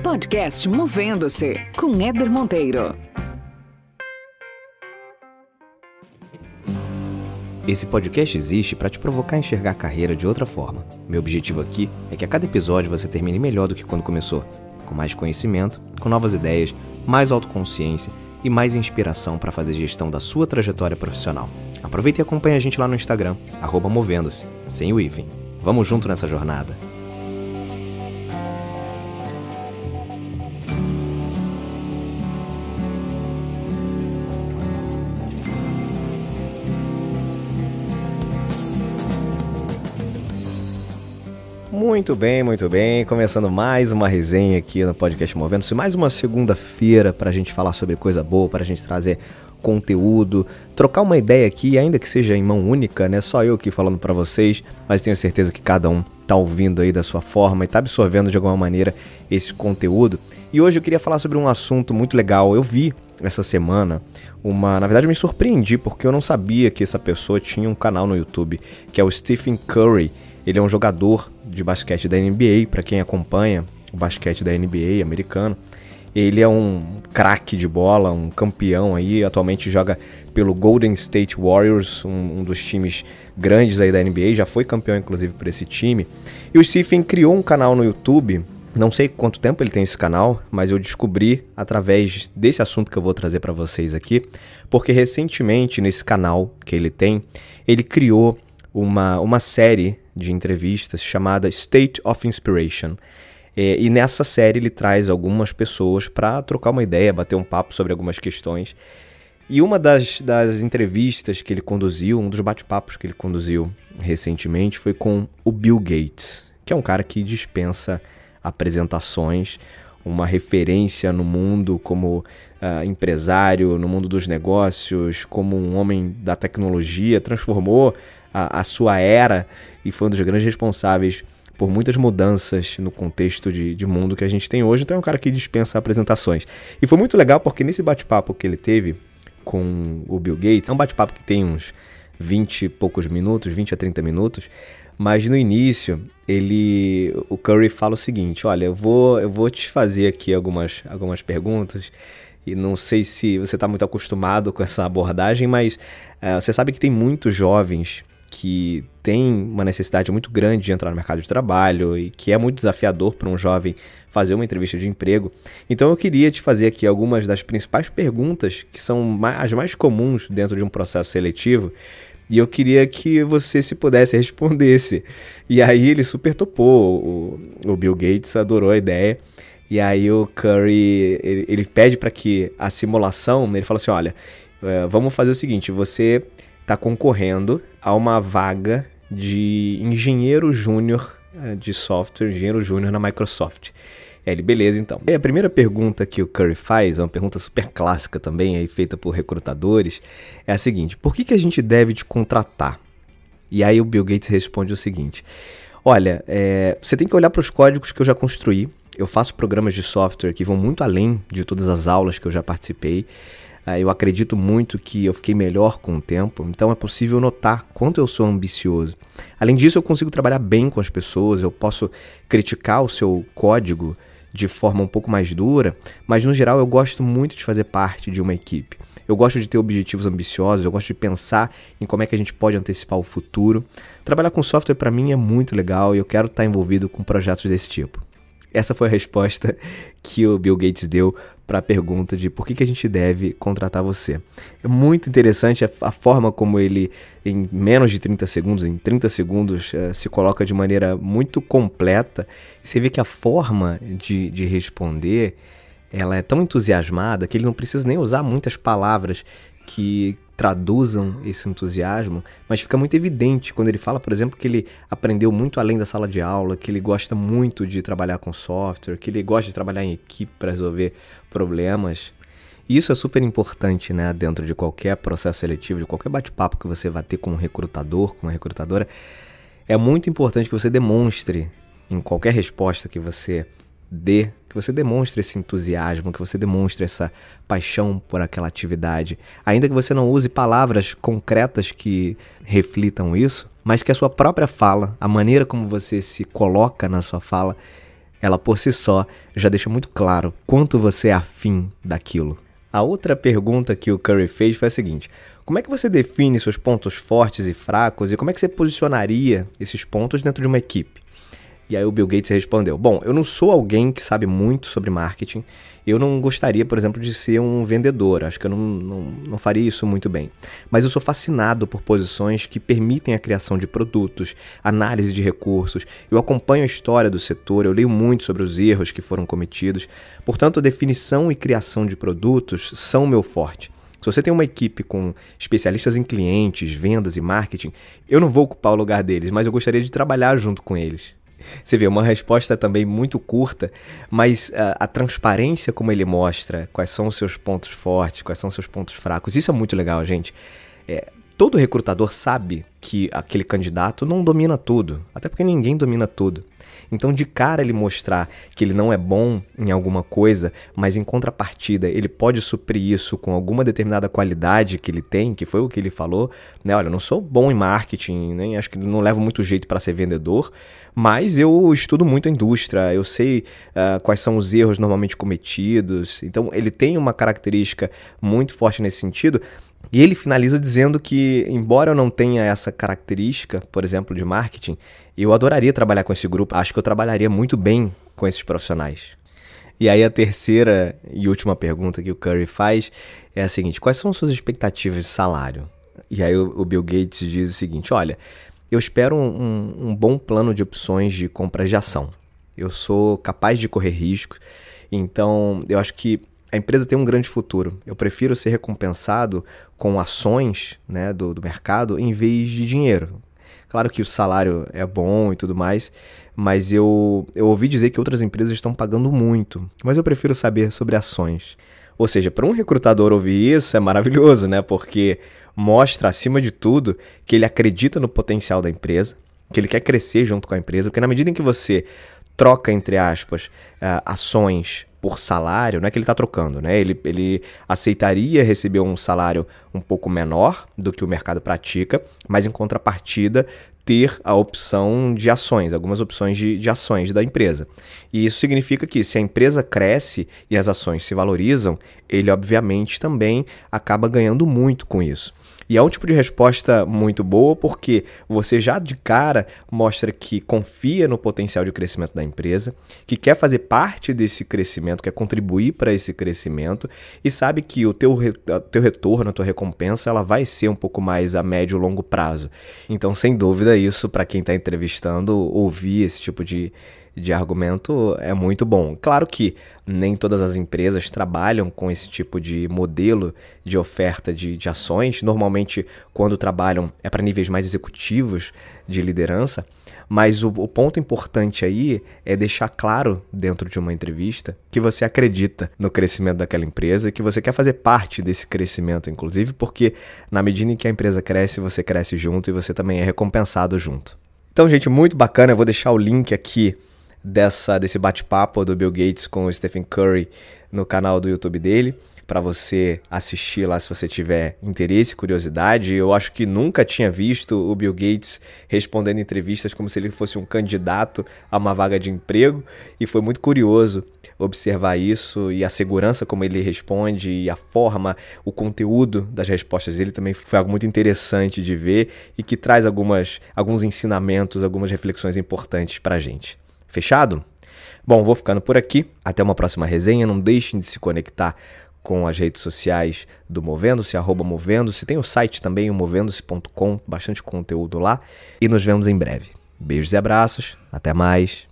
Podcast Movendo-se, com Éder Monteiro. Esse podcast existe para te provocar a enxergar a carreira de outra forma. Meu objetivo aqui é que a cada episódio você termine melhor do que quando começou, com mais conhecimento, com novas ideias, mais autoconsciência e mais inspiração para fazer gestão da sua trajetória profissional. Aproveita e acompanha a gente lá no Instagram, @movendo-se, sem o hífen. Vamos junto nessa jornada. Muito bem. Começando mais uma resenha aqui no Podcast Movendo-se. Mais uma segunda-feira para a gente falar sobre coisa boa, para a gente trazer conteúdo, trocar uma ideia aqui, ainda que seja em mão única, né? Só eu aqui falando para vocês, mas tenho certeza que cada um tá ouvindo aí da sua forma e tá absorvendo de alguma maneira esse conteúdo. E hoje eu queria falar sobre um assunto muito legal. Eu vi essa semana na verdade eu me surpreendi porque eu não sabia que essa pessoa tinha um canal no YouTube, que é o Stephen Curry. Ele é um jogador de basquete da NBA, para quem acompanha o basquete da NBA americano. Ele é um craque de bola, um campeão aí, atualmente joga pelo Golden State Warriors, um dos times grandes aí da NBA, já foi campeão inclusive por esse time. E o Stephen criou um canal no YouTube, não sei quanto tempo ele tem esse canal, mas eu descobri através desse assunto que eu vou trazer para vocês aqui, porque recentemente nesse canal que ele tem, ele criou uma série de entrevistas chamada State of Inspiration. E nessa série ele traz algumas pessoas para trocar uma ideia, bater um papo sobre algumas questões. E uma das entrevistas que ele conduziu, um dos bate-papos que ele conduziu recentemente foi com o Bill Gates, que é um cara que dispensa apresentações, uma referência no mundo como empresário, no mundo dos negócios, como um homem da tecnologia, transformou a sua era e foi um dos grandes responsáveis por muitas mudanças no contexto de mundo que a gente tem hoje. Então é um cara que dispensa apresentações. E foi muito legal porque nesse bate-papo que ele teve com o Bill Gates, é um bate-papo que tem uns 20 e poucos minutos, 20 a 30 minutos, mas no início o Curry fala o seguinte: olha, eu vou te fazer aqui algumas perguntas, e não sei se você está muito acostumado com essa abordagem, mas você sabe que tem muitos jovens que têm uma necessidade muito grande de entrar no mercado de trabalho e que é muito desafiador para um jovem fazer uma entrevista de emprego. Então eu queria te fazer aqui algumas das principais perguntas que são as mais comuns dentro de um processo seletivo, e eu queria que você, se pudesse, respondesse. E aí ele super topou, o Bill Gates adorou a ideia. E aí o Curry, ele pede para que a simulação, ele fala assim: olha, vamos fazer o seguinte, você está concorrendo a uma vaga de engenheiro júnior de software, engenheiro júnior na Microsoft. Ele, beleza, então. E a primeira pergunta que o Curry faz, é uma pergunta super clássica também, aí feita por recrutadores, é a seguinte: por que a gente deve te contratar? E aí o Bill Gates responde o seguinte: olha, você tem que olhar para os códigos que eu já construí. Eu faço programas de software que vão muito além de todas as aulas que eu já participei. Eu acredito muito que eu fiquei melhor com o tempo, então é possível notar quanto eu sou ambicioso. Além disso, eu consigo trabalhar bem com as pessoas, eu posso criticar o seu código de forma um pouco mais dura, mas no geral eu gosto muito de fazer parte de uma equipe. Eu gosto de ter objetivos ambiciosos, eu gosto de pensar em como é que a gente pode antecipar o futuro. Trabalhar com software para mim é muito legal e eu quero estar envolvido com projetos desse tipo. Essa foi a resposta que o Bill Gates deu para a pergunta de por que a gente deve contratar você. É muito interessante a forma como ele, em menos de 30 segundos, em 30 segundos, se coloca de maneira muito completa. Você vê que a forma de responder, ela é tão entusiasmada que ele não precisa nem usar muitas palavras que traduzam esse entusiasmo, mas fica muito evidente quando ele fala, por exemplo, que ele aprendeu muito além da sala de aula, que ele gosta muito de trabalhar com software, que ele gosta de trabalhar em equipe para resolver problemas. E isso é super importante, né, dentro de qualquer processo seletivo, de qualquer bate-papo que você vai ter com um recrutador, com uma recrutadora. É muito importante que você demonstre, em qualquer resposta que você que você demonstre esse entusiasmo, que você demonstre essa paixão por aquela atividade. Ainda que você não use palavras concretas que reflitam isso, mas que a sua própria fala, a maneira como você se coloca na sua fala, ela por si só já deixa muito claro quanto você é afim daquilo. A outra pergunta que o Curry fez foi a seguinte: como é que você define seus pontos fortes e fracos e como é que você posicionaria esses pontos dentro de uma equipe? E aí o Bill Gates respondeu: bom, eu não sou alguém que sabe muito sobre marketing, eu não gostaria, por exemplo, de ser um vendedor, acho que eu não faria isso muito bem. Mas eu sou fascinado por posições que permitem a criação de produtos, análise de recursos, eu acompanho a história do setor, eu leio muito sobre os erros que foram cometidos, portanto a definição e criação de produtos são o meu forte. Se você tem uma equipe com especialistas em clientes, vendas e marketing, eu não vou ocupar o lugar deles, mas eu gostaria de trabalhar junto com eles. Você vê, uma resposta também muito curta, mas a transparência como ele mostra, quais são os seus pontos fortes, quais são os seus pontos fracos, isso é muito legal, gente. Todo recrutador sabe que aquele candidato não domina tudo, até porque ninguém domina tudo. Então, de cara, ele mostrar que ele não é bom em alguma coisa, mas em contrapartida ele pode suprir isso com alguma determinada qualidade que ele tem, que foi o que ele falou, né? Olha, eu não sou bom em marketing, nem acho que não levo muito jeito para ser vendedor, mas eu estudo muito a indústria, eu sei quais são os erros normalmente cometidos. Então, ele tem uma característica muito forte nesse sentido. E ele finaliza dizendo que, embora eu não tenha essa característica, por exemplo, de marketing, eu adoraria trabalhar com esse grupo. Acho que eu trabalharia muito bem com esses profissionais. E aí a terceira e última pergunta que o Curry faz é a seguinte: quais são suas expectativas de salário? E aí o Bill Gates diz o seguinte: olha, eu espero um bom plano de opções de compras de ação. Eu sou capaz de correr risco, então eu acho que a empresa tem um grande futuro. Eu prefiro ser recompensado com ações, né, do mercado em vez de dinheiro. Claro que o salário é bom e tudo mais, mas eu ouvi dizer que outras empresas estão pagando muito, mas eu prefiro saber sobre ações. Ou seja, para um recrutador ouvir isso é maravilhoso, né? Porque mostra, acima de tudo, que ele acredita no potencial da empresa, que ele quer crescer junto com a empresa, porque na medida em que você troca, entre aspas, ações por salário, não é que ele está trocando, né? Ele aceitaria receber um salário um pouco menor do que o mercado pratica, mas em contrapartida ter a opção de ações, algumas opções de ações da empresa. E isso significa que se a empresa cresce e as ações se valorizam, ele obviamente também acaba ganhando muito com isso. E é um tipo de resposta muito boa porque você já de cara mostra que confia no potencial de crescimento da empresa, que quer fazer parte desse crescimento, quer contribuir para esse crescimento e sabe que o teu retorno, a tua recompensa, ela vai ser um pouco mais a médio e longo prazo. Então, sem dúvida, isso para quem está entrevistando, ouvir esse tipo de argumento é muito bom. Claro que nem todas as empresas trabalham com esse tipo de modelo de oferta de ações. Normalmente, quando trabalham, é para níveis mais executivos de liderança. Mas o ponto importante aí é deixar claro dentro de uma entrevista que você acredita no crescimento daquela empresa e que você quer fazer parte desse crescimento, inclusive, porque na medida em que a empresa cresce, você cresce junto e você também é recompensado junto. Então, gente, muito bacana. Eu vou deixar o link aqui desse bate-papo do Bill Gates com o Stephen Curry no canal do YouTube dele, para você assistir lá se você tiver interesse e curiosidade. Eu acho que nunca tinha visto o Bill Gates respondendo entrevistas como se ele fosse um candidato a uma vaga de emprego, e foi muito curioso observar isso, e a segurança como ele responde, e a forma, o conteúdo das respostas dele também foi algo muito interessante de ver e que traz alguns ensinamentos, algumas reflexões importantes para a gente. Fechado? Bom, vou ficando por aqui. Até uma próxima resenha. Não deixem de se conectar com as redes sociais do Movendo-se, @Movendo-se. Tem o site também, o movendo-se.com, bastante conteúdo lá. E nos vemos em breve. Beijos e abraços. Até mais.